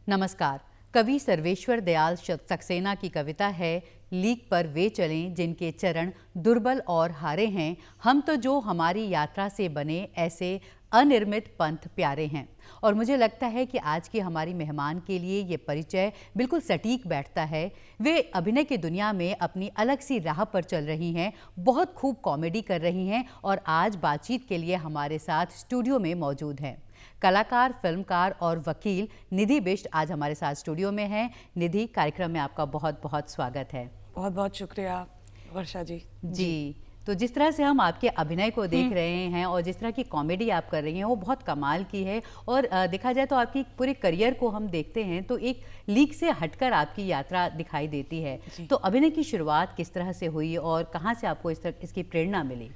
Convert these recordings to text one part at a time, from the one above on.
नमस्कार। कवि सर्वेश्वर दयाल सक्सेना की कविता है, लीक पर वे चलें जिनके चरण दुर्बल और हारे हैं, हम तो जो हमारी यात्रा से बने ऐसे अनिर्मित पंथ प्यारे हैं। और मुझे लगता है कि आज की हमारी मेहमान के लिए ये परिचय बिल्कुल सटीक बैठता है। वे अभिनय की दुनिया में अपनी अलग सी राह पर चल रही हैं, बहुत खूब कॉमेडी कर रही हैं और आज बातचीत के लिए हमारे साथ स्टूडियो में मौजूद हैं। कलाकार, फिल्मकार और वकील निधि बिष्ट आज हमारे साथ स्टूडियो में हैं। निधि, कार्यक्रम में आपका बहुत बहुत स्वागत है। बहुत बहुत शुक्रिया वर्षा जी। जी, तो जिस तरह से हम आपके अभिनय को देख रहे हैं और जिस तरह की कॉमेडी आप कर रही हैं वो बहुत कमाल की है। और देखा जाए तो आपकी पूरे करियर को हम देखते हैं तो एक लीक से हटकर आपकी यात्रा दिखाई देती है। तो अभिनय की शुरुआत किस तरह से हुई और कहाँ से आपको इसकी प्रेरणा मिली?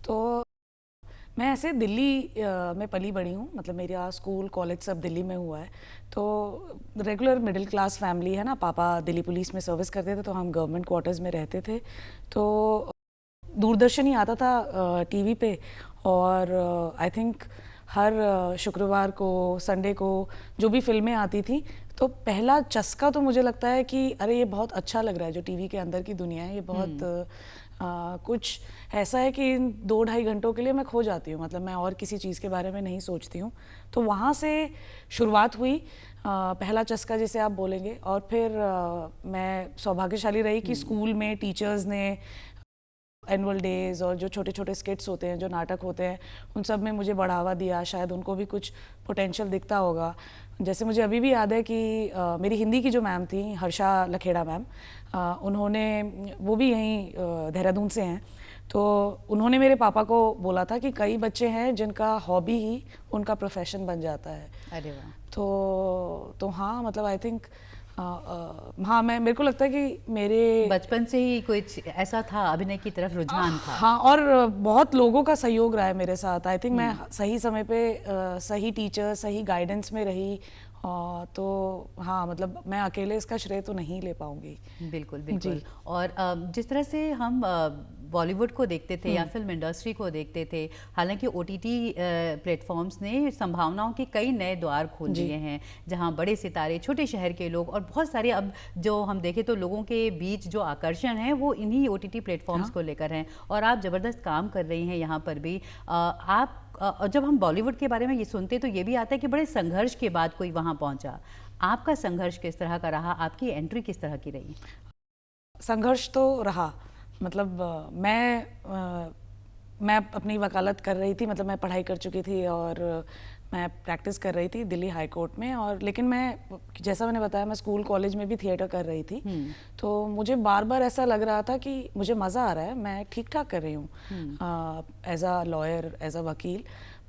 तो मैं ऐसे दिल्ली में पली बड़ी हूँ, मतलब मेरा स्कूल कॉलेज सब दिल्ली में हुआ है। तो रेगुलर मिडिल क्लास फैमिली है ना, पापा दिल्ली पुलिस में सर्विस करते थे तो हम गवर्नमेंट क्वार्टर्स में रहते थे। तो दूरदर्शन ही आता था टीवी पे, और आई थिंक हर शुक्रवार को, संडे को जो भी फिल्में आती थी, तो पहला चस्का तो मुझे लगता है कि अरे ये बहुत अच्छा लग रहा है, जो टीवी के अंदर की दुनिया है ये बहुत कुछ ऐसा है कि इन 2-2.5 घंटों के लिए मैं खो जाती हूँ, मतलब मैं और किसी चीज़ के बारे में नहीं सोचती हूँ। तो वहाँ से शुरुआत हुई, पहला चस्का जिसे आप बोलेंगे। और फिर मैं सौभाग्यशाली रही कि स्कूल में टीचर्स ने एनुअल डेज और जो छोटे छोटे स्किट्स होते हैं, जो नाटक होते हैं, उन सब में मुझे बढ़ावा दिया। शायद उनको भी कुछ पोटेंशियल दिखता होगा। जैसे मुझे अभी भी याद है कि मेरी हिंदी की जो मैम थी, हर्षा लखेड़ा मैम, उन्होंने, वो भी यहीं देहरादून से हैं, तो उन्होंने मेरे पापा को बोला था कि कई बच्चे हैं जिनका हॉबी ही उनका प्रोफेशन बन जाता है। अरे वाह। तो हाँ, मतलब आई थिंक हाँ, मेरे को लगता है कि मेरे बचपन से ही कुछ ऐसा था, अभिनय की तरफ रुझान था। हाँ, और बहुत लोगों का सहयोग रहा है मेरे साथ। आई थिंक मैं सही समय पे सही टीचर, सही गाइडेंस में रही। तो हाँ, मतलब मैं अकेले इसका श्रेय तो नहीं ले पाऊंगी। बिल्कुल बिल्कुल। और जिस तरह से हम बॉलीवुड को देखते थे या फिल्म इंडस्ट्री को देखते थे, हालांकि ओटीटी प्लेटफॉर्म्स ने संभावनाओं के कई नए द्वार खोल दिए हैं, जहां बड़े सितारे, छोटे शहर के लोग और बहुत सारे, अब जो हम देखें तो लोगों के बीच जो आकर्षण है वो इन्हीं ओटीटी प्लेटफॉर्म्स को लेकर हैं। और आप ज़बरदस्त काम कर रही हैं यहाँ पर भी। आप जब हम बॉलीवुड के बारे में ये सुनते तो ये भी आता है कि बड़े संघर्ष के बाद कोई वहाँ पहुँचा। आपका संघर्ष किस तरह का रहा? आपकी एंट्री किस तरह की रही? संघर्ष तो रहा, मतलब मैं अपनी वकालत कर रही थी, मतलब मैं पढ़ाई कर चुकी थी और मैं प्रैक्टिस कर रही थी दिल्ली हाई कोर्ट में। और लेकिन मैं, जैसा मैंने बताया, मैं स्कूल कॉलेज में भी थिएटर कर रही थी। तो मुझे बार बार ऐसा लग रहा था कि मुझे मज़ा आ रहा है, मैं ठीक ठाक कर रही हूँ as a lawyer, as a वकील,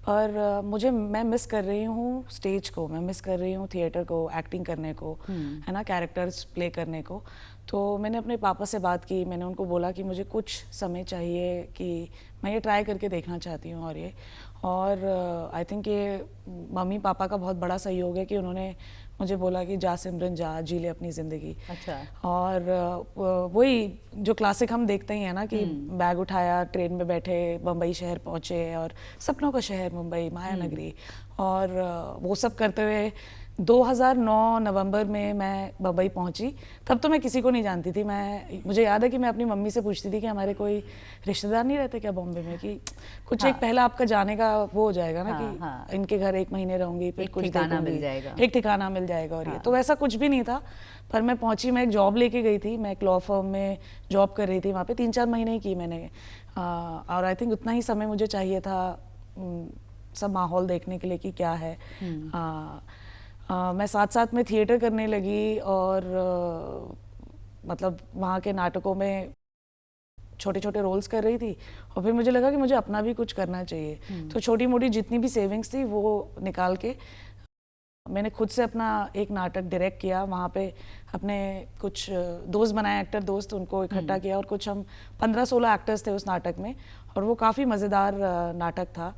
पर मैं मिस कर रही हूँ स्टेज को, मैं मिस कर रही हूँ थिएटर को, एक्टिंग करने को, है ना, कैरेक्टर्स प्ले करने को। तो मैंने अपने पापा से बात की, मैंने उनको बोला कि मुझे कुछ समय चाहिए, कि मैं ये ट्राई करके देखना चाहती हूँ। और आई थिंक ये मम्मी पापा का बहुत बड़ा सहयोग है कि उन्होंने मुझे बोला कि जा सिमरन जा, जी ले अपनी ज़िंदगी। अच्छा। और वही जो क्लासिक हम देखते ही हैं ना, कि बैग उठाया, ट्रेन में बैठे, मुंबई शहर पहुँचे, और सपनों का शहर मुंबई, माया नगरी, और वो सब करते हुए 2009 नवंबर में मैं मुंबई पहुंची। तब तो मैं किसी को नहीं जानती थी। मुझे याद है कि मैं अपनी मम्मी से पूछती थी कि हमारे कोई रिश्तेदार नहीं रहते क्या बॉम्बे में, कि कुछ एक पहला आपका जाने का वो हो जाएगा ना, कि इनके घर 1 महीने रहूंगी, फिर कुछ ठिकाना मिल जाएगा, एक ठिकाना मिल जाएगा। और ये तो वैसा कुछ भी नहीं था। पर मैं पहुंची, मैं एक जॉब लेके गई थी, मैं एक लॉ फर्म में जॉब कर रही थी। वहाँ पे 3-4 महीने ही की मैंने, और आई थिंक उतना ही समय मुझे चाहिए था सब माहौल देखने के लिए कि क्या है। मैं साथ साथ में थिएटर करने लगी, और मतलब वहाँ के नाटकों में छोटे छोटे रोल्स कर रही थी। और फिर मुझे लगा कि मुझे अपना भी कुछ करना चाहिए। तो छोटी मोटी जितनी भी सेविंग्स थी वो निकाल के मैंने खुद से अपना एक नाटक डायरेक्ट किया। वहाँ पे अपने कुछ दोस्त बनाए, एक्टर दोस्त, उनको इकट्ठा किया, और कुछ हम 15-16 एक्टर्स थे उस नाटक में, और वो काफ़ी मज़ेदार नाटक था।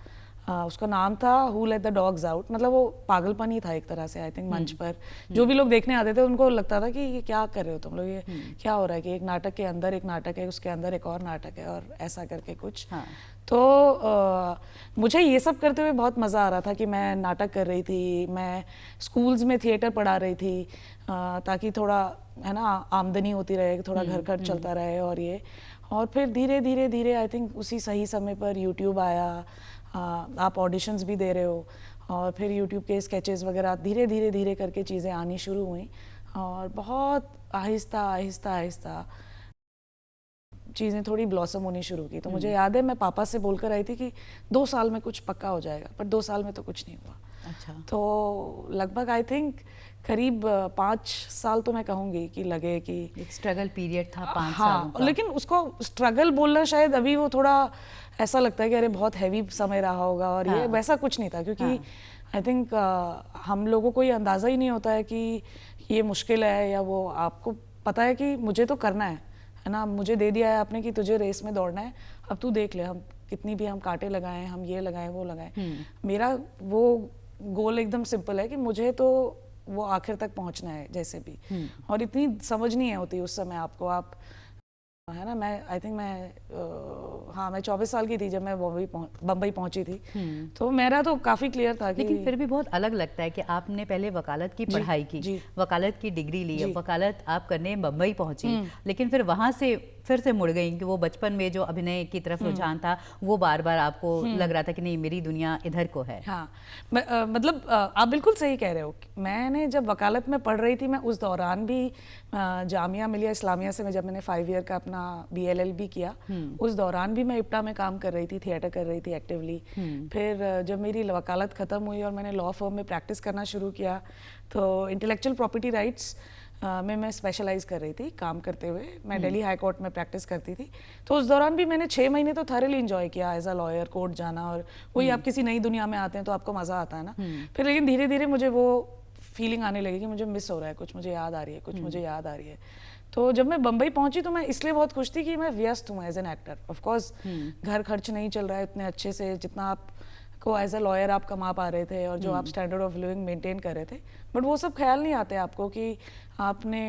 उसका नाम था who let the dogs out. मतलब वो पागलपन ही था एक तरह से, आई थिंक मंच पर जो भी लोग देखने आते थे उनको लगता था कि ये क्या कर रहे हो तुम लोग, ये क्या हो रहा है कि एक नाटक के अंदर एक नाटक है, उसके अंदर एक और नाटक है, और ऐसा करके कुछ। हाँ। तो मुझे ये सब करते हुए बहुत मज़ा आ रहा था कि मैं नाटक कर रही थी, मैं स्कूल्स में थिएटर पढ़ा रही थी, ताकि थोड़ा है ना आमदनी होती रहे, थोड़ा घर खर्च चलता रहे और ये। और फिर धीरे धीरे धीरे आई थिंक उसी सही समय पर यूट्यूब आया, आप ऑडिशंस भी दे रहे हो, और फिर यूट्यूब के स्केचेस वगैरह धीरे धीरे धीरे करके चीज़ें आनी शुरू हुई, और बहुत आहिस्ता आहिस्ता आहिस्ता चीज़ें थोड़ी ब्लॉसम होनी शुरू की। तो मुझे याद है मैं पापा से बोलकर आई थी कि 2 साल में कुछ पक्का हो जाएगा, पर 2 साल में तो कुछ नहीं हुआ। अच्छा। तो लगभग आई थिंक करीब 5 साल तो मैं कहूँगी कि लगे कि एक स्ट्रगल पीरियड था 5 हाँ, सालों का। लेकिन उसको स्ट्रगल बोलना शायद अभी वो थोड़ा ऐसा लगता है कि अरे बहुत हैवी समय रहा होगा, और ये वैसा कुछ नहीं था, क्योंकि आई थिंक हम लोगों को ये अंदाज़ा ही नहीं होता है कि ये मुश्किल है या वो। आपको पता है कि मुझे तो करना है ना, मुझे दे दिया है आपने कि तुझे रेस में दौड़ना है, अब तू देख ले हम कितनी भी हम कांटे लगाएं, हम ये लगाएं वो लगाएं। मेरा वो गोल एकदम सिंपल है कि मुझे तो वो आखिर तक पहुंचना है जैसे भी। और इतनी समझ नहीं है होती उस समय आपको, आप है ना। मैं आई थिंक हाँ मैं 24 साल की थी जब मैं बम्बई पहुंची थी। तो मेरा तो काफ़ी क्लियर था कि, लेकिन फिर भी बहुत अलग लगता है कि आपने पहले वकालत की पढ़ाई की, वकालत की डिग्री ली, वकालत आप करने बम्बई पहुंची, लेकिन फिर वहां से फिर से मुड़ गई कि वो बचपन में जो अभिनय की तरफ रुझान था वो बार बार आपको लग रहा था कि नहीं मेरी दुनिया इधर को है। हाँ मतलब आप बिल्कुल सही कह रहे हो। मैंने जब वकालत में पढ़ रही थी, मैं उस दौरान भी जामिया मिलिया इस्लामिया से जब मैंने 5 ईयर का अपना BLLB किया, उस दौरान भी मैं इप्टा में काम कर रही थी, थिएटर कर रही थी एक्टिवली। फिर जब मेरी वकालत ख़त्म हुई और मैंने लॉ फर्म में प्रैक्टिस करना शुरू किया, तो इंटेलेक्चुअल प्रॉपर्टी राइट्स में मैं स्पेशलाइज कर रही थी काम करते हुए। मैं दिल्ली हाई कोर्ट में प्रैक्टिस करती थी, तो उस दौरान भी मैंने 6 महीने तो थॉरली एंजॉय किया एज अ लॉयर, कोर्ट जाना, और वही आप किसी नई दुनिया में आते हैं तो आपको मज़ा आता है ना। फिर लेकिन धीरे धीरे मुझे वो फीलिंग आने लगी कि मुझे मिस हो रहा है कुछ, मुझे याद आ रही है कुछ, मुझे याद आ रही है। तो जब मैं बम्बई पहुंची तो मैं इसलिए बहुत खुश थी कि मैं व्यस्त हूँ एज एन एक्टर। ऑफकोर्स घर खर्च नहीं चल रहा है इतने अच्छे से जितना आप को एज अ लॉयर आप कमा पा रहे थे, और जो आप स्टैंडर्ड ऑफ लिविंग मेंटेन कर रहे थे, बट वो सब ख्याल नहीं आते आपको कि आपने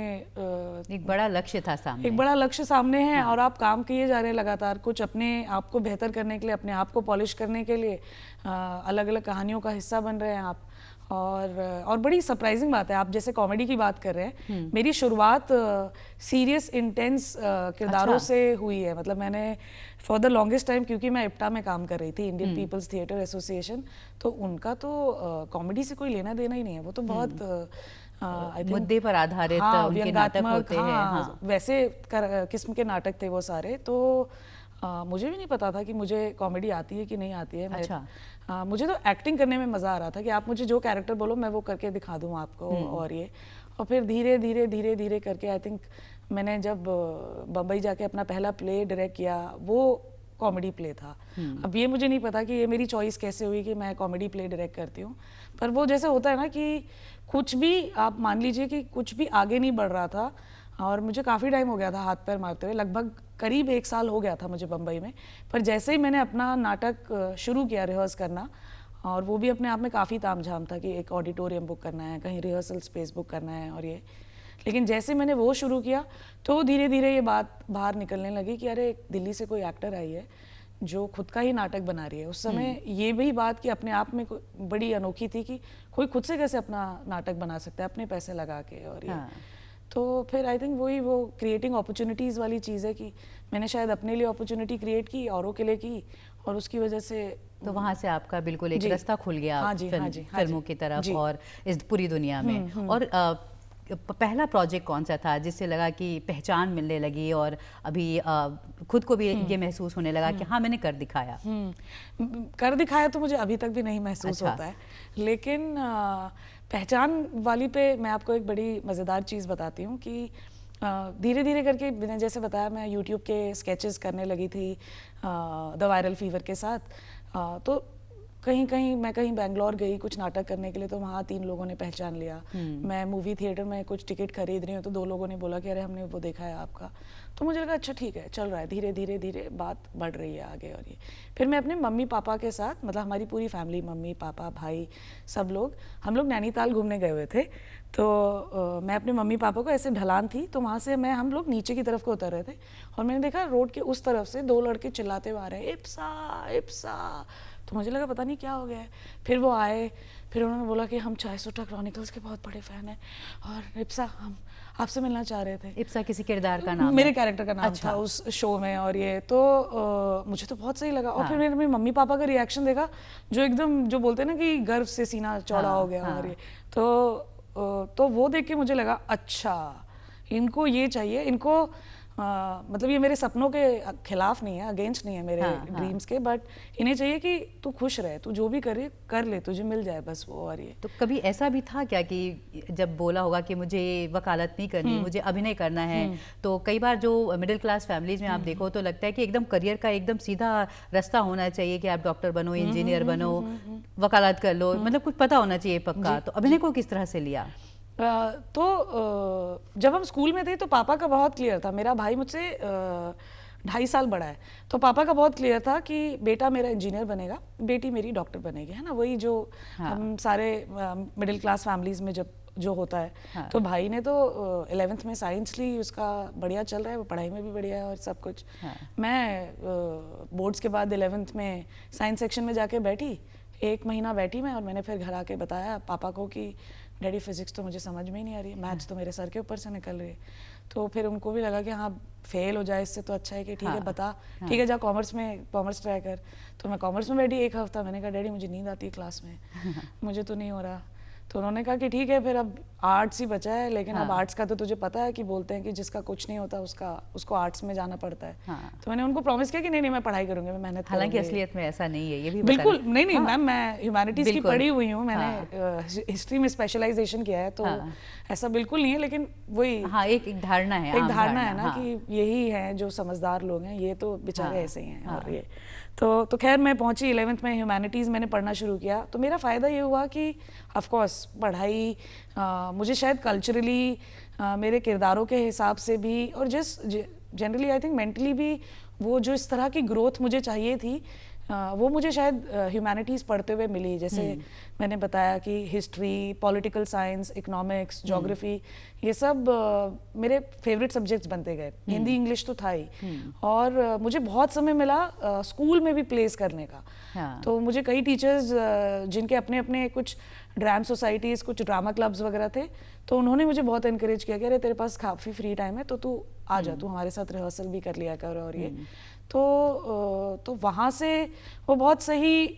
एक बड़ा लक्ष्य था सामने, एक बड़ा लक्ष्य सामने है। और आप काम किए जा रहे हैं लगातार, कुछ अपने आप को बेहतर करने के लिए, अपने आप को पॉलिश करने के लिए, अलग अलग कहानियों का हिस्सा बन रहे हैं आप। और बड़ी सरप्राइजिंग बात है, आप जैसे कॉमेडी की बात कर रहे हैं, मेरी शुरुआत सीरियस इंटेंस किरदारों से हुई है। मतलब मैंने फॉर द लॉन्गेस्ट टाइम, क्योंकि मैं इप्टा में काम कर रही थी, इंडियन पीपल्स थिएटर एसोसिएशन, तो उनका तो कॉमेडी से कोई लेना देना ही नहीं है। वो तो बहुत मुद्दे पर आधारित उनके नाटक होते हैं। हाँ। वैसे किस्म के नाटक थे वो सारे। तो मुझे भी नहीं पता था कि मुझे कॉमेडी आती है कि नहीं आती है। अच्छा। मुझे तो एक्टिंग करने में मज़ा आ रहा था कि आप मुझे जो कैरेक्टर बोलो मैं वो करके दिखा दूँ आपको। और ये, और फिर धीरे धीरे धीरे धीरे करके आई थिंक मैंने जब बम्बई जाके अपना पहला प्ले डायरेक्ट किया, वो कॉमेडी प्ले था। अब ये मुझे नहीं पता कि ये मेरी चॉइस कैसे हुई कि मैं कॉमेडी प्ले डायरेक्ट करती हूँ, पर वो जैसे होता है ना कि कुछ भी आप मान लीजिए कि कुछ भी आगे नहीं बढ़ रहा था, और मुझे काफ़ी टाइम हो गया था हाथ पैर मारते हुए, लगभग करीब 1 साल हो गया था मुझे बम्बई में। पर जैसे ही मैंने अपना नाटक शुरू किया रिहर्स करना, और वो भी अपने आप में काफ़ी तामझाम था कि एक ऑडिटोरियम बुक करना है, कहीं रिहर्सल स्पेस बुक करना है, और ये, लेकिन जैसे मैंने वो शुरू किया तो धीरे धीरे ये बात बाहर निकलने लगी कि अरे दिल्ली से कोई एक्टर आई है जो खुद का ही नाटक बना रही है। उस समय ये भी बात कि अपने आप में बड़ी अनोखी थी कि कोई खुद से कैसे अपना नाटक बना सकता है अपने पैसे लगा के। और ये तो फिर आई थिंक वही वो क्रिएटिंग अपॉर्चुनिटीज़ वाली चीज़ है कि मैंने शायद अपने लिए अपॉर्चुनिटी क्रिएट की, औरों के लिए की, और उसकी वजह से तो वहाँ से आपका बिल्कुल एक रास्ता खुल गया फिल्मों की तरफ और इस पूरी दुनिया में। और पहला प्रोजेक्ट कौन सा था जिससे लगा कि पहचान मिलने लगी और अभी खुद को भी ये महसूस होने लगा कि हाँ मैंने कर दिखाया? कर दिखाया तो मुझे अभी तक भी नहीं महसूस होता है, लेकिन पहचान वाली पे मैं आपको एक बड़ी मज़ेदार चीज़ बताती हूँ कि धीरे धीरे करके मैंने जैसे बताया मैं यूट्यूब के स्केचेस करने लगी थी द वायरल फीवर के साथ। तो मैं कहीं बैंगलोर गई कुछ नाटक करने के लिए, तो वहाँ 3 लोगों ने पहचान लिया। मैं मूवी थिएटर में कुछ टिकट खरीद रही हूँ तो 2 लोगों ने बोला कि अरे हमने वो देखा है आपका। तो मुझे लगा अच्छा ठीक है, चल रहा है, धीरे धीरे धीरे बात बढ़ रही है आगे। और ये फिर मैं अपने मम्मी पापा के साथ, मतलब हमारी पूरी फैमिली, मम्मी पापा भाई सब लोग, हम लोग नैनीताल घूमने गए हुए थे। तो मैं अपने मम्मी पापा को, ऐसे ढलान थी तो वहाँ से हम लोग नीचे की तरफ को उतर रहे थे और मैंने देखा रोड के उस तरफ से 2 लड़के चिल्लाते हुए आ रहे हैं, इप्सा इप्सा। तो मुझे लगा पता नहीं क्या हो गया है। फिर वो आए, फिर उन्होंने बोला कि हम चायसुट्टा क्रॉनिकल्स के बहुत बड़े फ़ैन हैं और इप्सा हम आपसे मिलना चाह रहे थे। इप्सा किसी किरदार का नाम मेरे है? कैरेक्टर का नाम अच्छा। था उस शो में। और ये तो मुझे तो बहुत सही लगा। और फिर मैंने अपने मम्मी पापा का रिएक्शन देखा, जो एकदम, जो बोलते हैं ना कि गर्व से सीना चौड़ा हो गया। और ये तो वो देख के मुझे लगा अच्छा इनको ये चाहिए, इनको मतलब ये मेरे सपनों के खिलाफ नहीं है, अगेंस्ट नहीं है मेरे ड्रीम्स के, बट इन्हें चाहिए कि तू खुश रहे, तू जो भी करे कर ले, तुझे मिल जाए बस वो। और ये तो कभी ऐसा भी था क्या कि जब बोला होगा कि मुझे वकालत नहीं करनी, मुझे अभिनय करना है, तो कई बार जो मिडिल क्लास फैमिलीज में आप देखो तो लगता है कि एकदम करियर का एकदम सीधा रास्ता होना चाहिए कि आप डॉक्टर बनो, इंजीनियर बनो, वकालत कर लो, मतलब कुछ पता होना चाहिए पक्का। तो अभिनय को किस तरह से लिया? तो जब हम स्कूल में थे तो पापा का बहुत क्लियर था, मेरा भाई मुझसे 2.5 साल बड़ा है, तो पापा का बहुत क्लियर था कि बेटा मेरा इंजीनियर बनेगा, बेटी मेरी डॉक्टर बनेगी, है ना, वही जो हम सारे मिडिल क्लास फैमिलीज में जब जो होता है। तो भाई ने तो 11th में साइंस ली, उसका बढ़िया चल रहा है, वो पढ़ाई में भी बढ़िया है और सब कुछ। मैं बोर्ड्स के बाद 11th में साइंस सेक्शन में जाके बैठी, 1 महीना बैठी मैं, और मैंने फिर घर आके बताया पापा को कि डैडी फिजिक्स तो मुझे समझ में ही नहीं आ रही है, मैथ्स तो मेरे सर के ऊपर से निकल रही है। तो फिर उनको भी लगा कि हाँ फेल हो जाए इससे तो अच्छा है कि ठीक है बता, ठीक है जा कॉमर्स ट्राई कर। तो मैं कॉमर्स में बैठी 1 हफ्ता, मैंने कहा डैडी मुझे नींद आती है क्लास में, मुझे तो नहीं हो रहा। तो उन्होंने कहा कि ठीक है फिर अब आर्ट्स ही बचा है, लेकिन अब आर्ट्स का तो तुझे पता है कि बोलते हैं कि जिसका कुछ नहीं होता उसको आर्ट्स में जाना पड़ता है। तो मैंने उनको प्रॉमिस किया कि नहीं मैं पढ़ाई करूंगी, मैं मेहनत करूंगी। हालांकि असलियत में ऐसा नहीं है, ये भी बिल्कुल नहीं मैम, मैं ह्यूमैनिटीज की पढ़ी हुई हूँ, मैंने हिस्ट्री में स्पेशलाइजेशन किया है, तो ऐसा बिल्कुल नहीं है, लेकिन वही एक धारणा है, एक धारणा है ना कि यही है जो समझदार लोग हैं, ये तो बेचारे ऐसे ही हैं। और ये तो खैर मैं पहुंची 11th में, ह्यूमैनिटीज़ मैंने पढ़ना शुरू किया। तो मेरा फ़ायदा ये हुआ कि ऑफ कोर्स पढ़ाई मुझे शायद कल्चरली मेरे किरदारों के हिसाब से भी, और जनरली आई थिंक मेंटली भी, वो जो इस तरह की ग्रोथ मुझे चाहिए थी वो मुझे शायद ह्यूमैनिटीज़ पढ़ते हुए मिली। जैसे मैंने बताया कि history, political science, economics, geography, ये सब मेरे फेवरेट सब्जेक्ट्स बनते गए। हिंदी इंग्लिश तो था ही, और मुझे बहुत समय मिला स्कूल में भी प्लेस करने का। तो मुझे कई टीचर्स जिनके अपने अपने कुछ ड्राम सोसाइटीज़, कुछ ड्रामा क्लब्स वगैरह थे, तो उन्होंने मुझे बहुत इनकरेज किया कि अरे तेरे पास काफ़ी फ्री टाइम है तो तू आ जा, तू हमारे साथ रिहर्सल भी कर लिया कर। और ये तो वहाँ से वो बहुत सही,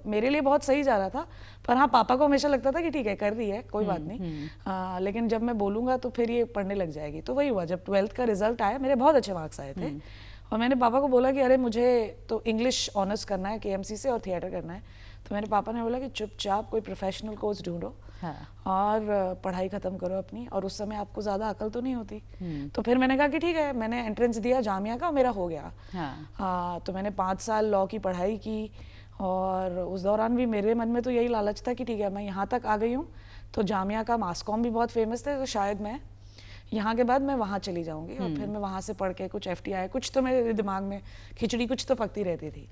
मेरे लिए बहुत सही जा रहा था। पर हाँ पापा को हमेशा लगता था कि ठीक है कर रही है कोई बात नहीं, लेकिन जब मैं बोलूँगा तो फिर ये पढ़ने लग जाएगी। तो वही हुआ, जब 12th का रिजल्ट आया मेरे बहुत अच्छे मार्क्स आए थे, और मैंने पापा को बोला कि अरे मुझे तो इंग्लिश ऑनर्स करना है KMC से और थिएटर करना है। तो मेरे पापा ने बोला कि चुपचाप कोई प्रोफेशनल कोर्स ढूंढो और पढ़ाई ख़त्म करो अपनी, और उस समय आपको ज़्यादा अकल तो नहीं होती। तो फिर मैंने कहा कि ठीक है, मैंने एंट्रेंस दिया जामिया का, मेरा हो गया। तो मैंने 5 साल लॉ की पढ़ाई की, और उस दौरान भी मेरे मन में तो यही लालच था कि ठीक है मैं यहाँ तक आ गई हूँ, तो जामिया का मास कॉम भी बहुत फेमस थे, तो शायद मैं यहाँ के बाद मैं वहाँ चली जाऊँगी, और फिर मैं वहाँ से पढ़ के कुछ FTI, कुछ तो मेरे दिमाग में खिचड़ी कुछ तो पकती रहती थी।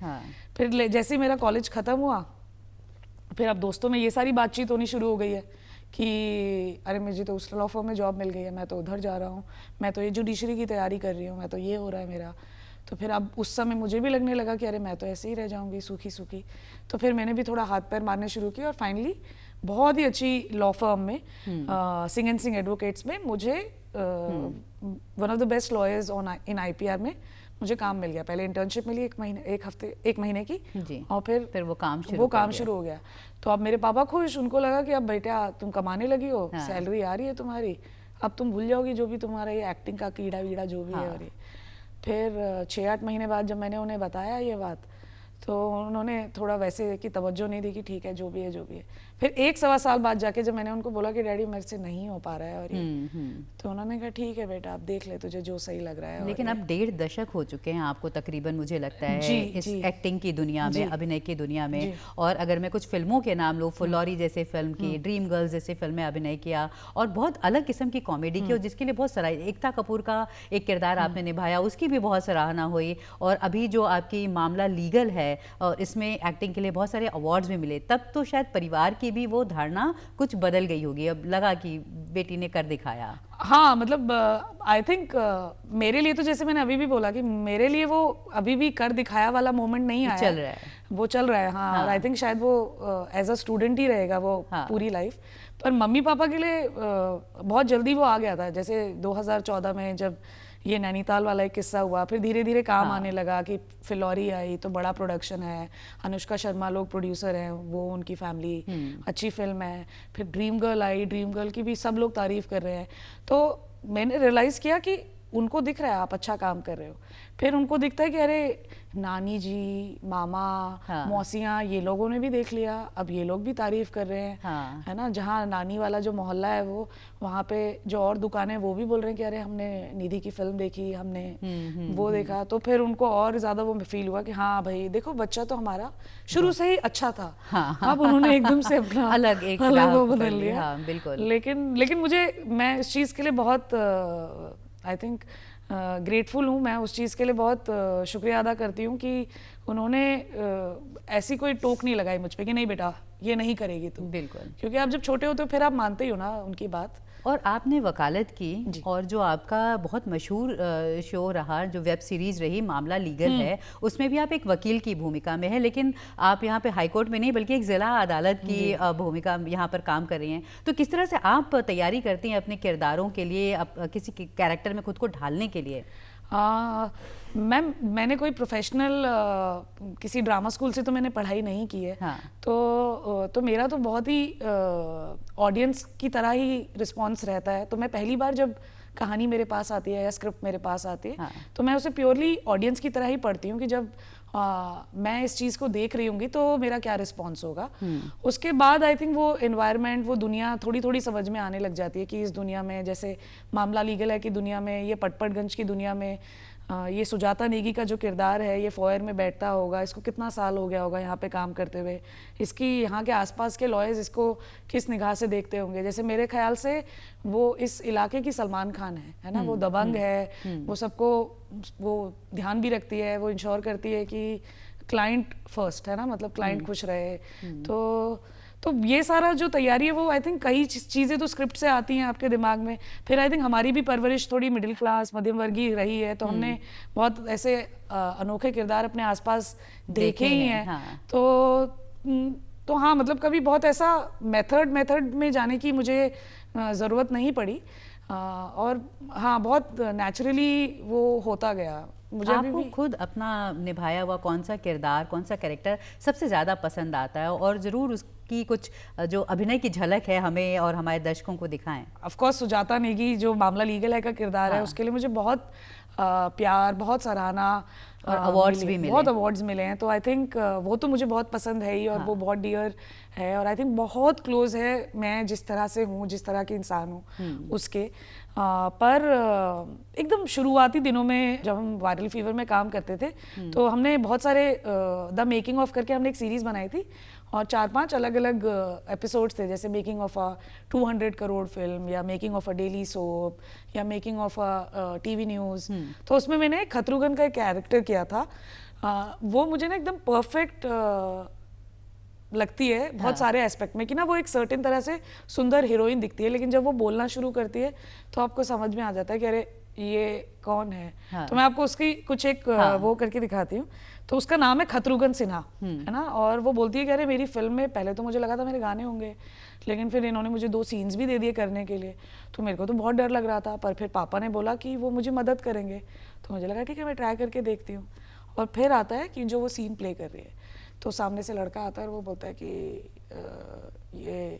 फिर जैसे ही मेरा कॉलेज ख़त्म हुआ, फिर अब दोस्तों में ये सारी बातचीत होनी शुरू हो गई है कि अरे मुझे तो उस लॉ फर्म में जॉब मिल गई है, मैं तो उधर जा रहा हूँ, मैं तो ये जुडिशरी की तैयारी कर रही हूँ, मैं तो ये हो रहा है मेरा। तो फिर अब उस समय मुझे भी लगने लगा कि अरे मैं तो ऐसे ही रह जाऊँगी सूखी सूखी। तो फिर मैंने भी थोड़ा हाथ पैर मारने शुरू किए, और फाइनली बहुत ही अच्छी लॉ फर्म में सिंह एंड सिंह एडवोकेट्स में मुझे one of the best lawyers in IPR में मुझे काम मिल गया। पहले इंटर्नशिप मिली 1 महीने की, और फिर वो काम शुरू हो गया। तो अब मेरे पापा खुश, उनको लगा कि अब बेटा तुम कमाने लगी हो, सैलरी आ रही है तुम्हारी, अब तुम भूल जाओगी जो भी तुम्हारा ये एक्टिंग का कीड़ा वीड़ा जो भी है। और ये फिर 6-8 महीने बाद जब मैंने उन्हें बताया ये बात, तो उन्होंने थोड़ा वैसे की तवज्जो नहीं दी कि ठीक है जो भी है जो भी है। फिर 1-1.25 साल बाद जाके जब मैंने उनको बोला कि डैडी मेरे से नहीं हो पा रहा है और ये, तो उन्होंने कहा ठीक है बेटा आप देख ले तुझे जो सही लग रहा है। लेकिन अब 1.5 दशक हो चुके हैं आपको तकरीबन, मुझे लगता है जी, इस जी। एक्टिंग की दुनिया में, अभिनय की दुनिया में। जी। और अगर मैं कुछ फिल्मों के नाम लूँ, फुलौरी जैसे फिल्म की, ड्रीम गर्ल्स जैसे फिल्म में अभिनय किया और बहुत अलग किस्म की कॉमेडी की, और जिसके लिए बहुत सराह, एकता कपूर का एक किरदार आपने निभाया, उसकी भी बहुत सराहना हुई। और अभी जो आपकी मामला लीगल है और इसमें एक्टिंग के लिए बहुत सारे अवार्ड्स भी मिले, तब तो शायद परिवार की भी वो धारणा कुछ बदल गई होगी, अब लगा कि बेटी ने कर दिखाया। हाँ मतलब आई थिंक मेरे लिए तो जैसे मैंने अभी भी बोला कि मेरे लिए वो अभी भी कर दिखाया वाला मोमेंट नहीं आया, चल रहा है, वो चल रहा है। हाँ, और आई थिंक शायद वो एज अ स्टूडेंट ही रहेगा वो पूरी लाइफ। पर मम्मी पापा के लिए बहुत जल्दी वो आ गया था। जैसे 2014 में जब ये नैनीताल वाला एक किस्सा हुआ, फिर धीरे धीरे काम आने लगा कि फिलौरी आई तो बड़ा प्रोडक्शन है, अनुष्का शर्मा लोग प्रोड्यूसर हैं, वो उनकी फैमिली, अच्छी फिल्म है। फिर dream girl I, dream girl की भी सब लोग तारीफ कर रहे हैं। तो मैंने रियलाइज़ किया कि उनको दिख रहा है आप अच्छा काम कर रहे हो। फिर उनको दिखता है कि अरे नानी जी, मामा, मौसियाँ, ये लोगों ने भी देख लिया, अब ये लोग भी तारीफ कर रहे हैं, है ना। जहाँ नानी वाला जो मोहल्ला है वो, वहाँ पे जो और दुकानें वो भी बोल रहे हैं कि अरे हमने निधि की फिल्म देखी, हमने वो देखा। तो फिर उनको और ज़्यादा वो फील हुआ कि हाँ भाई देखो बच्चा तो हमारा शुरू से ही अच्छा था। अब उन्होंने एकदम से अपना अलग वो बदल लिया। बिल्कुल। लेकिन मुझे, मैं इस चीज़ के लिए बहुत आई थिंक ग्रेटफुल हूँ। मैं उस चीज़ के लिए बहुत शुक्रिया अदा करती हूँ कि उन्होंने ऐसी कोई टोक नहीं लगाई मुझ पे कि नहीं बेटा ये नहीं करेगी तू। बिल्कुल, क्योंकि आप जब छोटे हो तो फिर आप मानते ही हो ना उनकी बात। और आपने वकालत की, और जो आपका बहुत मशहूर शो रहा, जो वेब सीरीज़ रही मामला लीगल है, उसमें भी आप एक वकील की भूमिका में है, लेकिन आप यहाँ पे हाई कोर्ट में नहीं बल्कि एक ज़िला अदालत की भूमिका यहाँ पर काम कर रही हैं। तो किस तरह से आप तैयारी करती हैं अपने किरदारों के लिए, किसी कैरेक्टर में खुद को ढालने के लिए? मैंने कोई प्रोफेशनल किसी ड्रामा स्कूल से तो मैंने पढ़ाई नहीं की है। हाँ। तो मेरा तो बहुत ही ऑडियंस की तरह ही रिस्पांस रहता है। तो मैं पहली बार जब कहानी मेरे पास आती है या स्क्रिप्ट मेरे पास आती है, तो मैं उसे प्योरली ऑडियंस की तरह ही पढ़ती हूँ कि जब मैं इस चीज़ को देख रही होंगी तो मेरा क्या रिस्पॉन्स होगा। उसके बाद आई थिंक वो एनवायरनमेंट, वो दुनिया थोड़ी थोड़ी समझ में आने लग जाती है कि इस दुनिया में, जैसे मामला लीगल है की दुनिया में, ये पटपटगंज की दुनिया में, ये सुजाता नेगी का जो किरदार है ये फॉयर में बैठता होगा, इसको कितना साल हो गया होगा यहाँ पे काम करते हुए, इसकी यहाँ के आसपास के लॉयर्स इसको किस निगाह से देखते होंगे। जैसे मेरे ख्याल से वो इस इलाके की सलमान खान है ना। वो दबंग है, वो सबको वो ध्यान भी रखती है, वो इंश्योर करती है कि क्लाइंट फर्स्ट है ना, मतलब क्लाइंट खुश रहे। तो ये सारा जो तैयारी है वो आई थिंक कई चीज़ें तो स्क्रिप्ट से आती हैं आपके दिमाग में। फिर आई थिंक हमारी भी परवरिश थोड़ी मिडिल क्लास, मध्यम वर्गीय रही है, तो हमने बहुत ऐसे अनोखे किरदार अपने आसपास देखे ही हैं। हाँ। तो हाँ, मतलब कभी बहुत ऐसा मेथड में जाने की मुझे ज़रूरत नहीं पड़ी। और हाँ, बहुत नेचुरली वो होता गया। मुझे आपको खुद अपना निभाया हुआ कौन सा किरदार, कौन सा कैरेक्टर सबसे ज़्यादा पसंद आता है, और ज़रूर उसकी कुछ जो अभिनय की झलक है हमें और हमारे दर्शकों को दिखाएं? ऑफ कोर्स सुजाता नेगी जो मामला लीगल है का किरदार है, उसके लिए मुझे बहुत प्यार, बहुत सराहना और अवार्ड्स भी मिले, बहुत अवार्ड्स मिले हैं। तो आई थिंक वो तो मुझे बहुत पसंद है ही, और वो बहुत डियर है, और आई थिंक बहुत क्लोज है मैं जिस तरह से हूँ, जिस तरह की इंसान हूँ उसके। पर एकदम शुरुआती दिनों में जब हम वायरल फीवर में काम करते थे, तो हमने बहुत सारे द मेकिंग ऑफ करके हमने एक सीरीज़ बनाई थी, और 4-5 अलग अलग एपिसोड्स थे, जैसे making of a 200 crore film, या making of a daily soap, या making of a TV news. तो उसमें मैंने खतरूगन का एक कैरेक्टर किया था। वो मुझे ना एकदम परफेक्ट लगती है बहुत सारे एस्पेक्ट में, कि ना वो एक सर्टेन तरह से सुंदर हीरोइन दिखती है, लेकिन जब वो बोलना शुरू करती है तो आपको समझ में आ जाता है कि अरे ये कौन है। तो मैं आपको उसकी कुछ एक वो करके दिखाती हूँ। तो उसका नाम है खतरूगन सिन्हा, है ना। और वो बोलती है कि अरे मेरी फिल्म में, पहले तो मुझे लगा था मेरे गाने होंगे, लेकिन फिर इन्होंने मुझे 2 सीन्स भी दे दिए करने के लिए, तो मेरे को तो बहुत डर लग रहा था। पर फिर पापा ने बोला कि वो मुझे मदद करेंगे, तो मुझे लगा ठीक है मैं ट्राई करके देखती हूँ। और फिर आता है कि जो वो सीन प्ले कर रही है, तो सामने से लड़का आता है और वो बोलता है कि ये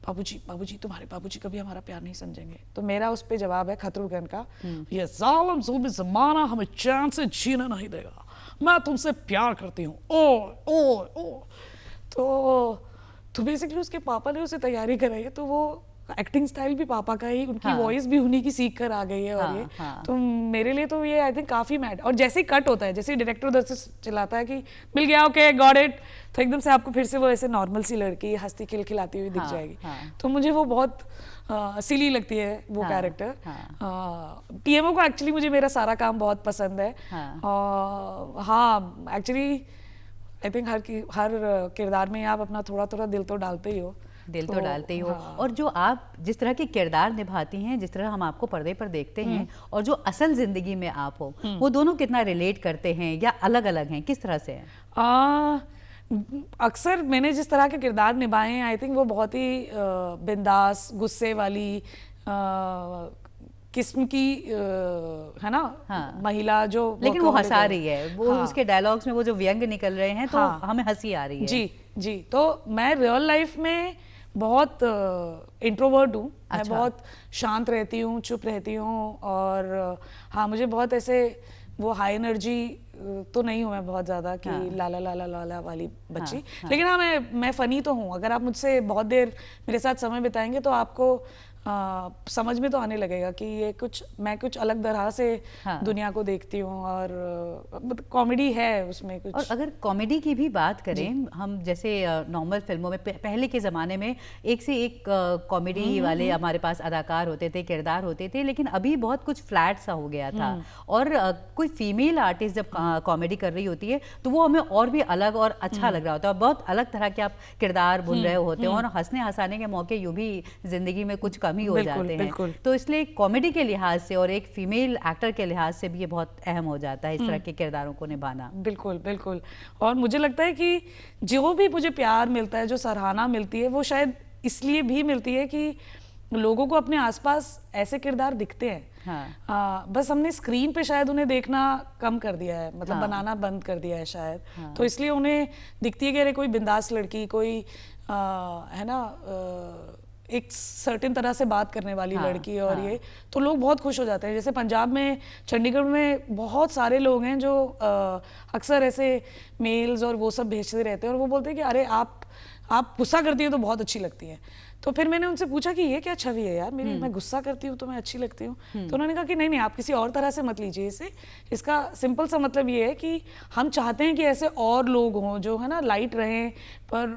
बाबूजी तुम्हारे बाबूजी कभी हमारा प्यार नहीं समझेंगे। तो मेरा उस पे जवाब है खतरूगन का, ये जालिम जुल्म ज़माना हमें चैन से जीना नहीं देगा, मैं तुमसे प्यार करती हूँ, ओ ओ ओ। तो बेसिकली उसके पापा ने उसे तैयारी कराई है, तो वो एक्टिंग स्टाइल भी पापा का ही, उनकी वॉइस भी उन्हीं की सीख कर आ गई है। और ये तो मेरे लिए तो ये आई थिंक काफी मैट। और जैसे ही कट होता है, जैसे ही डायरेक्टर उधर से चिल्लाता है कि मिल गया, ओके गॉट इट, तो एकदम से आपको फिर से वो ऐसे नॉर्मल सी लड़की हंसती खिलखिलाती हुई दिख जाएगी। तो मुझे वो बहुत सिली लगती है वो कैरेक्टर। टीएमओ को एक्चुअली मुझे मेरा सारा काम बहुत पसंद है। हाँ एक्चुअली आई थिंक हर किरदार में आप अपना थोड़ा थोड़ा दिल तो डालते ही हो। दिल तो डालते ही हो। और जो आप जिस तरह के किरदार निभाती हैं, जिस तरह हम आपको पर्दे पर देखते हैं और जो असल जिंदगी में आप हो, वो दोनों कितना रिलेट करते हैं या अलग अलग हैं, किस तरह से हैं? अक्सर मैंने जिस तरह के किरदार निभाए हैं, आई थिंक वो बहुत ही बिंदास, गुस्से वाली किस्म की है ना। महिला जो, लेकिन वो हंसा रही है, वो उसके डायलॉग्स में वो जो व्यंग निकल रहे हैं, तो हमें हंसी आ रही है। जी। तो मैं रियल लाइफ में बहुत इंट्रोवर्ट हूँ। मैं बहुत शांत रहती हूँ, चुप रहती हूँ। और हाँ, मुझे बहुत ऐसे वो हाई एनर्जी तो नहीं हूँ मैं बहुत ज़्यादा कि लाला लाला लाला वाली बच्ची। लेकिन हाँ, मैं फ़नी तो हूँ। अगर आप मुझसे बहुत देर मेरे साथ समय बिताएंगे तो आपको समझ में तो आने लगेगा कि ये मैं कुछ अलग तरह से दुनिया को देखती हूँ। और मतलब कॉमेडी है उसमें कुछ। और अगर कॉमेडी की भी बात करें हम, जैसे नॉर्मल फिल्मों में पहले के ज़माने में एक से एक कॉमेडी वाले हमारे पास अदाकार होते थे, किरदार होते थे, लेकिन अभी बहुत कुछ फ्लैट सा हो गया था। और कोई फीमेल आर्टिस्ट जब कॉमेडी कर रही होती है तो वो हमें और भी अलग और अच्छा लग रहा होता है। बहुत अलग तरह के आप किरदार बुन रहे होते हैं और हंसने हंसाने के मौके यूँ भी जिंदगी में कुछ कम ही हो जाते हैं। तो इसलिए कॉमेडी के लिहाज से और एक फीमेल एक्टर के लिहाज से भी ये बहुत अहम हो जाता है इस तरह के किरदारों को निभाना। बिल्कुल बिल्कुल। और मुझे लगता है कि जो भी मुझे प्यार मिलता है, जो सराहना मिलती है, वो शायद इसलिए भी मिलती है कि लोगों को अपने आसपास ऐसे किरदार दिखते हैं। बस हमने स्क्रीन पे शायद उन्हें देखना कम कर दिया है, मतलब बनाना बंद कर दिया है शायद। तो इसलिए उन्हें दिखती है कि अरे कोई बिंदास लड़की, कोई है ना एक सर्टेन तरह से बात करने वाली लड़की। और ये तो लोग बहुत खुश हो जाते हैं। जैसे पंजाब में, चंडीगढ़ में बहुत सारे लोग हैं जो अक्सर ऐसे मेल्स और वो सब भेजते रहते हैं और वो बोलते हैं कि अरे आप गुस्सा करती हो तो बहुत अच्छी लगती है। तो फिर मैंने उनसे पूछा कि ये क्या छवि है यार मेरी, मैं गुस्सा करती हूँ तो मैं अच्छी लगती हूँ। तो उन्होंने कहा कि नहीं आप किसी और तरह से मत लीजिए इसे। इसका सिंपल सा मतलब ये है कि हम चाहते हैं कि ऐसे और लोग हों जो है ना लाइट रहें, पर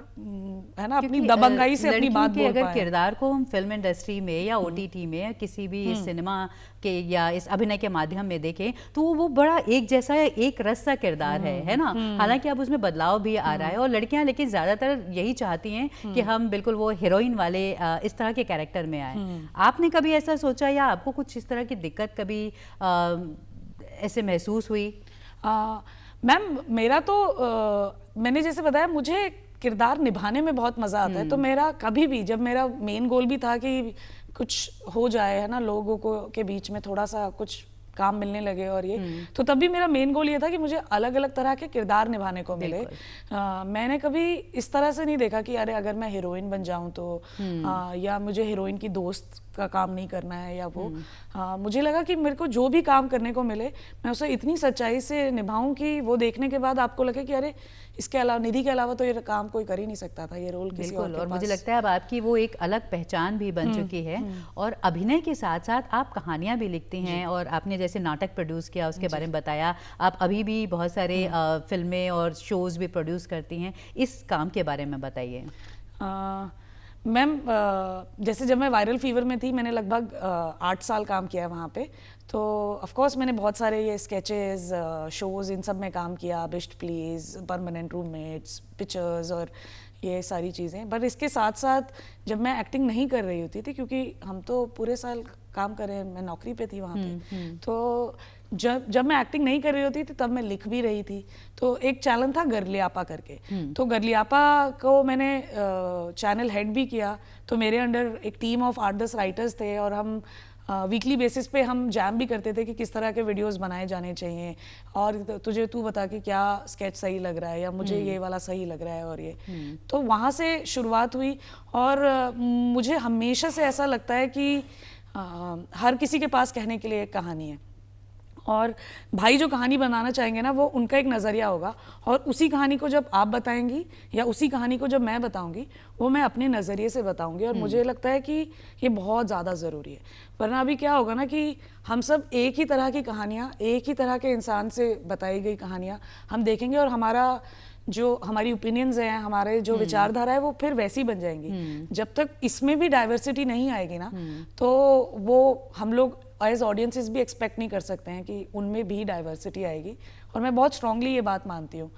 है ना अपनी दबंगाई से अपनी बात बोल पाएं। अगर किरदार को हम फिल्म इंडस्ट्री में या ओटीटी में या किसी भी सिनेमा के या इस अभिनय के माध्यम में देखें तो वो बड़ा एक जैसा एक रस सा किरदार है ना। हालांकि अब उसमें बदलाव भी आ रहा है और लड़कियां लेकिन ज्यादातर यही चाहती हैं कि हम बिल्कुल वो हीरोइन वाले इस तरह के कैरेक्टर में आए। आपने कभी ऐसा सोचा या आपको कुछ इस तरह की दिक्कत कभी ऐसे महसूस हुई? मैम मेरा तो मैंने जैसे बताया मुझे किरदार निभाने में बहुत मजा आता है। तो मेरा कभी भी, जब मेरा मेन गोल भी था कि कुछ हो जाए है ना, लोगों को के बीच में थोड़ा सा कुछ काम मिलने लगे और ये, तो तब भी मेरा मेन गोल ये था कि मुझे अलग अलग तरह के किरदार निभाने को मिले। मैंने कभी इस तरह से नहीं देखा कि अरे अगर मैं हीरोइन बन जाऊं तो या मुझे हीरोइन की दोस्त का काम नहीं करना है या वो। मुझे लगा कि मेरे को जो भी काम करने को मिले मैं उसे इतनी सच्चाई से निभाऊं कि वो देखने के बाद आपको लगे कि अरे इसके अलावा, निधि के अलावा तो ये काम कोई कर ही नहीं सकता था, ये रोल किसी और के पास। मुझे लगता है अब आपकी वो एक अलग पहचान भी बन चुकी है। और अभिनय के साथ साथ आप कहानियां भी लिखती हैं और आपने जैसे नाटक प्रोड्यूस किया उसके बारे में बताया। आप अभी भी बहुत सारे फिल्में और शोज भी प्रोड्यूस करती हैं, इस काम के बारे में बताइए। मैम जैसे जब मैं वायरल फीवर में थी मैंने लगभग 8 साल काम किया है वहाँ पे। तो ऑफ कोर्स मैंने बहुत सारे ये स्केचेस, शोज़, इन सब में काम किया, best please, permanent roommates, pictures और ये सारी चीज़ें। बट इसके साथ साथ जब मैं एक्टिंग नहीं कर रही होती थी, क्योंकि हम तो पूरे साल काम कर रहे हैं, मैं नौकरी पे थी वहाँ पे, तो जब मैं एक्टिंग नहीं कर रही होती थी तब मैं लिख भी रही थी। तो एक चैनल था गरलियापा करके, तो गरलियापा को मैंने चैनल हेड भी किया। तो मेरे अंडर एक टीम ऑफ 8-10 राइटर्स थे और हम वीकली बेसिस पे हम जैम भी करते थे कि किस तरह के वीडियोस बनाए जाने चाहिए और तू बता कि क्या स्केच सही लग रहा है या मुझे ये वाला सही लग रहा है। और ये तो वहाँ से शुरुआत हुई। और मुझे हमेशा से ऐसा लगता है कि हर किसी के पास कहने के लिए एक कहानी है और भाई जो कहानी बनाना चाहेंगे ना, वो उनका एक नज़रिया होगा, और उसी कहानी को जब आप बताएंगी या उसी कहानी को जब मैं बताऊंगी, वो मैं अपने नज़रिए से बताऊंगी। और मुझे लगता है कि ये बहुत ज़्यादा ज़रूरी है, वरना अभी क्या होगा ना कि हम सब एक ही तरह की कहानियाँ, एक ही तरह के इंसान से बताई गई कहानियाँ हम देखेंगे, और जो हमारी ओपिनियंस हैं, हमारे जो विचारधारा है, वो फिर वैसी बन जाएंगी। जब तक इसमें भी डाइवर्सिटी नहीं आएगी ना, तो वो हम लोग एज ऑडियंसेस भी एक्सपेक्ट नहीं कर सकते हैं कि उनमें भी डाइवर्सिटी आएगी। और मैं बहुत स्ट्रांगली ये बात मानती हूँ।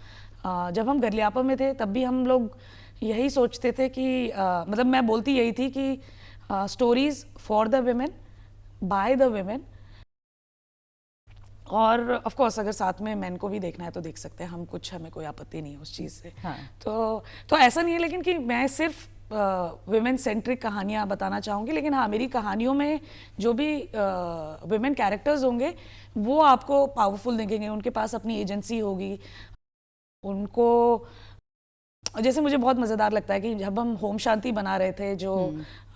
जब हम गरलियापा में थे, तब भी हम लोग यही सोचते थे कि मतलब मैं बोलती यही थी कि stories for the women by the women, और ऑफ कोर्स अगर साथ में मैन को भी देखना है तो देख सकते हैं हम, हमें कोई आपत्ति नहीं है उस चीज़ से। हाँ। तो ऐसा नहीं है लेकिन कि मैं सिर्फ विमेन सेंट्रिक कहानियाँ बताना चाहूँगी, लेकिन हाँ, मेरी कहानियों में जो भी विमेन कैरेक्टर्स होंगे वो आपको पावरफुल दिखेंगे, उनके पास अपनी एजेंसी होगी, उनको जैसे मुझे बहुत मज़ेदार लगता है कि जब हम होम शांति बना रहे थे, जो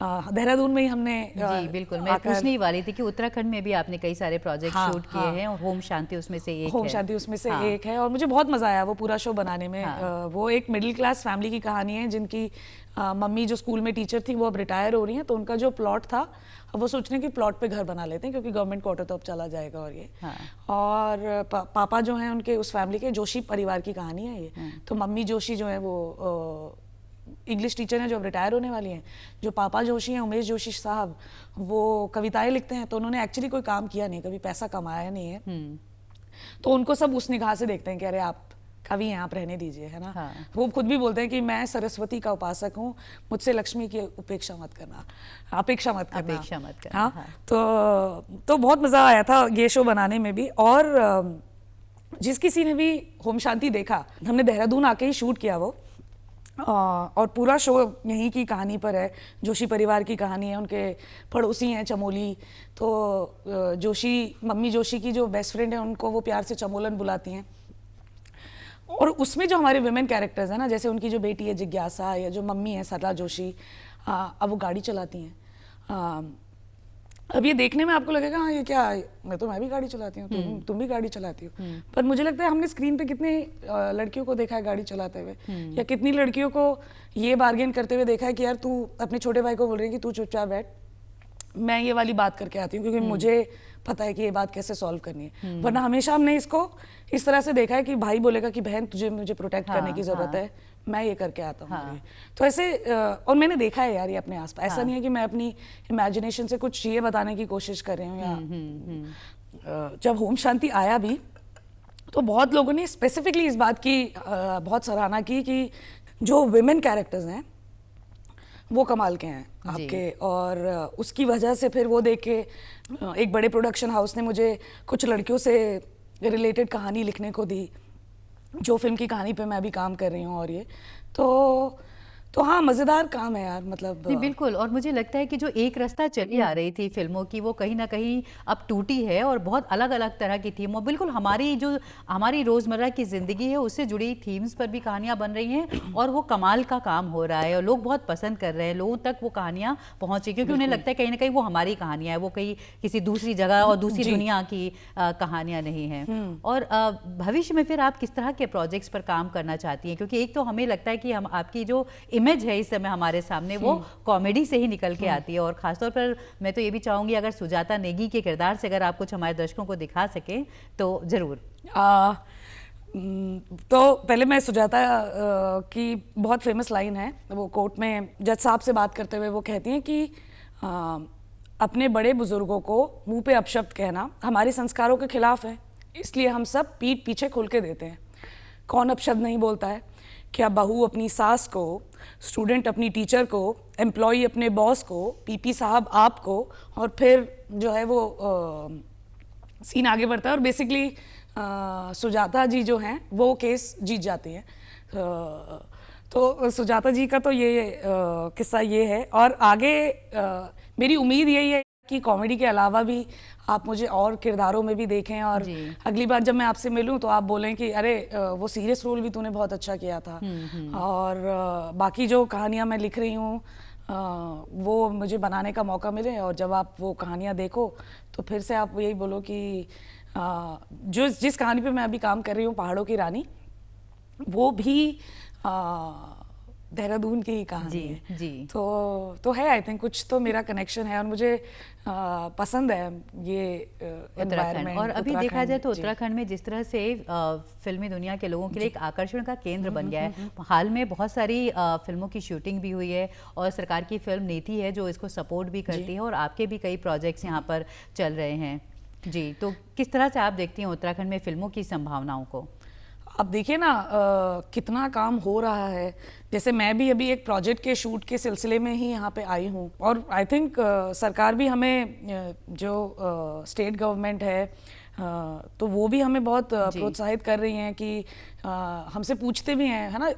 देहरादून में ही हमने जी बिल्कुल, मैं पूछने ही वाली थी कि उत्तराखंड में भी आपने कई सारे प्रोजेक्ट शूट किए हैं, और होम शांति उसमें से एक है। होम शांति उसमें से एक है, और मुझे बहुत मज़ा आया वो पूरा शो बनाने में। वो एक मिडिल क्लास फैमिली की कहानी है, जिनकी मम्मी जो स्कूल में टीचर थी वो अब रिटायर हो रही हैं, तो उनका जो प्लॉट था, अब वो सोच रहे हैं कि प्लॉट पे घर बना लेते हैं क्योंकि गवर्नमेंट क्वार्टर तो अब चला जाएगा। और ये और पापा जो हैं उनके, उस फैमिली के जोशी परिवार की कहानी है ये। तो मम्मी जोशी जो है वो इंग्लिश टीचर हैं जो अब रिटायर होने वाली हैं। जो पापा जोशी हैं, उमेश जोशी साहब, वो कविताएं लिखते हैं, तो उन्होंने एक्चुअली कोई काम किया नहीं, कभी पैसा कमाया नहीं है, तो उनको सब उस निगाह से देखते हैं कि अरे आप कवि हैं, आप रहने दीजिए, है ना। वो खुद भी बोलते हैं कि मैं सरस्वती का उपासक हूँ, मुझसे लक्ष्मी की अपेक्षा मत करना। हाँ। तो बहुत मज़ा आया था ये शो बनाने में भी। और जिस किसी ने भी होम शांति देखा, हमने देहरादून आके ही शूट किया वो, और पूरा शो यहीं की कहानी पर है। जोशी परिवार की कहानी है, उनके पड़ोसी हैं चमोली, तो मम्मी जोशी की जो बेस्ट फ्रेंड है, उनको वो प्यार से चमोलन बुलाती हैं। और उसमें जो हमारे विमेन कैरेक्टर्स हैं ना, जैसे उनकी जो बेटी है जिज्ञासा, या जो मम्मी है सरला जोशी, अब वो गाड़ी चलाती हैं। अब ये देखने में आपको लगेगा हाँ ये क्या है, मैं भी गाड़ी चलाती हूँ, तुम भी गाड़ी चलाती हो, पर मुझे लगता है हमने स्क्रीन पे कितने लड़कियों को देखा है गाड़ी चलाते हुए, या कितनी लड़कियों को ये बार्गेन करते हुए देखा है कि यार तू अपने छोटे भाई को बोल रही है कि तू चुपचाप बैठ, मैं ये वाली बात करके आती हूँ क्योंकि मुझे पता है कि ये बात कैसे सॉल्व करनी है। वरना हमेशा हमने इसको इस तरह से देखा है कि भाई बोलेगा कि बहन मुझे प्रोटेक्ट करने की जरूरत है, मैं ये करके आता हूँ। तो ऐसे और मैंने देखा है यार ये अपने आसपास, ऐसा नहीं है कि मैं अपनी इमेजिनेशन से कुछ ये बताने की कोशिश कर रही हूँ। या जब होम शांति आया भी, तो बहुत लोगों ने स्पेसिफिकली इस बात की बहुत सराहना की कि जो विमेन कैरेक्टर्स हैं वो कमाल के हैं आपके, और उसकी वजह से फिर वो देख के एक बड़े प्रोडक्शन हाउस ने मुझे कुछ लड़कियों से रिलेटेड कहानी लिखने को दी, जो फिल्म की कहानी पे मैं भी काम कर रही हूँ। और ये तो हाँ, मज़ेदार काम है यार, मतलब नहीं बिल्कुल। और मुझे लगता है कि जो एक रास्ता चली आ रही थी फिल्मों की, वो कहीं ना कहीं अब टूटी है, और बहुत अलग अलग तरह की थीम, और बिल्कुल हमारी रोज़मर्रा की ज़िंदगी है उससे जुड़ी थीम्स पर भी कहानियाँ बन रही हैं, और वो कमाल का काम हो रहा है, और लोग बहुत पसंद कर रहे हैं, लोगों तक वो कहानियाँ पहुँची, क्योंकि उन्हें लगता है कहीं ना कहीं वो हमारी कहानियाँ हैं, वो कहीं किसी दूसरी जगह और दूसरी दुनिया की कहानियाँ नहीं हैं। और भविष्य में फिर आप किस तरह के प्रोजेक्ट्स पर काम करना चाहती हैं? क्योंकि एक तो हमें लगता है कि हम आपकी जो इमेज है इस समय हमारे सामने वो कॉमेडी से ही निकल के आती है, और खासतौर पर मैं तो ये भी चाहूंगी अगर सुजाता नेगी के किरदार से अगर आप कुछ हमारे दर्शकों को दिखा सकें तो जरूर। तो पहले मैं सुजाता की बहुत फेमस लाइन है, वो कोर्ट में जज साहब से बात करते हुए वो कहती हैं कि अपने बड़े बुजुर्गों को मुंह पे अपशब्द कहना हमारे संस्कारों के खिलाफ है, इसलिए हम सब पीठ पीछे खुल के देते हैं। कौन अपशब्द नहीं बोलता है? क्या बहू अपनी सास को, स्टूडेंट अपनी टीचर को, एम्प्लॉई अपने बॉस को, पीपी साहब आपको, और फिर जो है वो सीन आगे बढ़ता है, और बेसिकली सुजाता जी जो हैं वो केस जीत जाती हैं। तो सुजाता जी का तो ये किस्सा ये है, और आगे मेरी उम्मीद यही है कि कॉमेडी के अलावा भी आप मुझे और किरदारों में भी देखें, और अगली बार जब मैं आपसे मिलूं तो आप बोलें कि अरे वो सीरियस रोल भी तूने बहुत अच्छा किया था। और बाकी जो कहानियां मैं लिख रही हूँ वो मुझे बनाने का मौका मिले, और जब आप वो कहानियां देखो तो फिर से आप यही बोलो कि जो जिस कहानी पे मैं अभी काम कर रही हूँ, पहाड़ों की रानी, वो भी देहरादून की ही कहानी है। जी। तो है, आई थिंक कुछ तो मेरा कनेक्शन है और मुझे पसंद है ये उत्तराखंड। और अभी देखा जाए तो जी। उत्तराखंड में जिस तरह से फिल्मी दुनिया के लोगों के लिए एक आकर्षण का केंद्र बन गया है, हाल में बहुत सारी फिल्मों की शूटिंग भी हुई है और सरकार की फिल्म नीति है जो इसको सपोर्ट भी करती है, और आपके भी कई प्रोजेक्ट्स यहाँ पर चल रहे हैं। जी, तो किस तरह से आप देखती हैं उत्तराखंड में फिल्मों की संभावनाओं को? अब देखिए ना, कितना काम हो रहा है। जैसे मैं भी अभी एक प्रोजेक्ट के शूट के सिलसिले में ही यहाँ पे आई हूँ, और आई थिंक सरकार भी हमें जो स्टेट गवर्नमेंट है तो वो भी हमें बहुत प्रोत्साहित कर रही हैं कि हमसे पूछते भी हैं, है ना।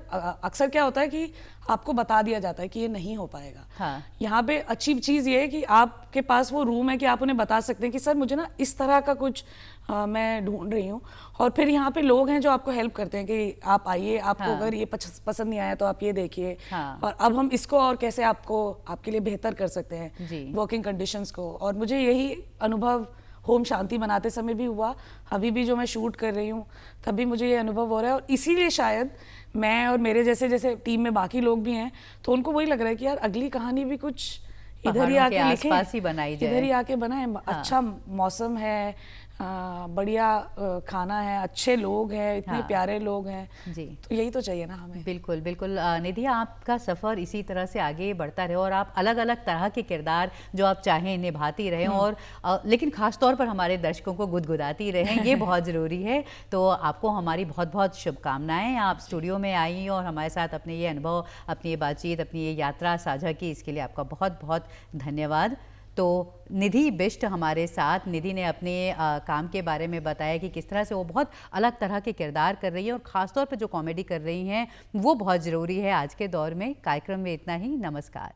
अक्सर क्या होता है कि आपको बता दिया जाता है कि ये नहीं हो पाएगा। हाँ। यहाँ पे अच्छी चीज़ ये है कि आपके पास वो रूम है कि आप उन्हें बता सकते हैं कि सर मुझे ना इस तरह का कुछ मैं ढूंढ रही हूँ, और फिर यहाँ पे लोग हैं जो आपको हेल्प करते हैं कि आप आइए, आपको अगर ये पसंद नहीं आया तो आप ये देखिए, और अब हम इसको और कैसे आपके लिए बेहतर कर सकते हैं वर्किंग कंडीशंस को। और मुझे यही अनुभव होम शांति बनाते समय भी हुआ, अभी भी जो मैं शूट कर रही हूँ तभी मुझे ये अनुभव हो रहा है। और इसीलिए शायद मैं और मेरे जैसे टीम में बाकी लोग भी हैं, तो उनको वही लग रहा है कि यार अगली कहानी भी कुछ इधर ही आके लिखें, इधर ही आके बनाएं। अच्छा मौसम है, बढ़िया खाना है, अच्छे लोग हैं, इतने प्यारे लोग हैं जी। तो यही तो चाहिए ना हमें। बिल्कुल बिल्कुल। निधि, आपका सफ़र इसी तरह से आगे बढ़ता रहे और आप अलग अलग तरह के किरदार जो आप चाहें निभाती रहें, और लेकिन ख़ास तौर पर हमारे दर्शकों को गुदगुदाती रहें, ये बहुत ज़रूरी है। तो आपको हमारी बहुत बहुत शुभकामनाएं। आप स्टूडियो में आई और हमारे साथ अपने ये अनुभव, अपनी ये बातचीत, अपनी ये यात्रा साझा की, इसके लिए आपका बहुत बहुत धन्यवाद। तो निधि बिष्ट हमारे साथ, निधि ने अपने काम के बारे में बताया कि किस तरह से वो बहुत अलग तरह के किरदार कर रही है, और ख़ास तौर पर जो कॉमेडी कर रही हैं वो बहुत ज़रूरी है आज के दौर में। कार्यक्रम में इतना ही, नमस्कार।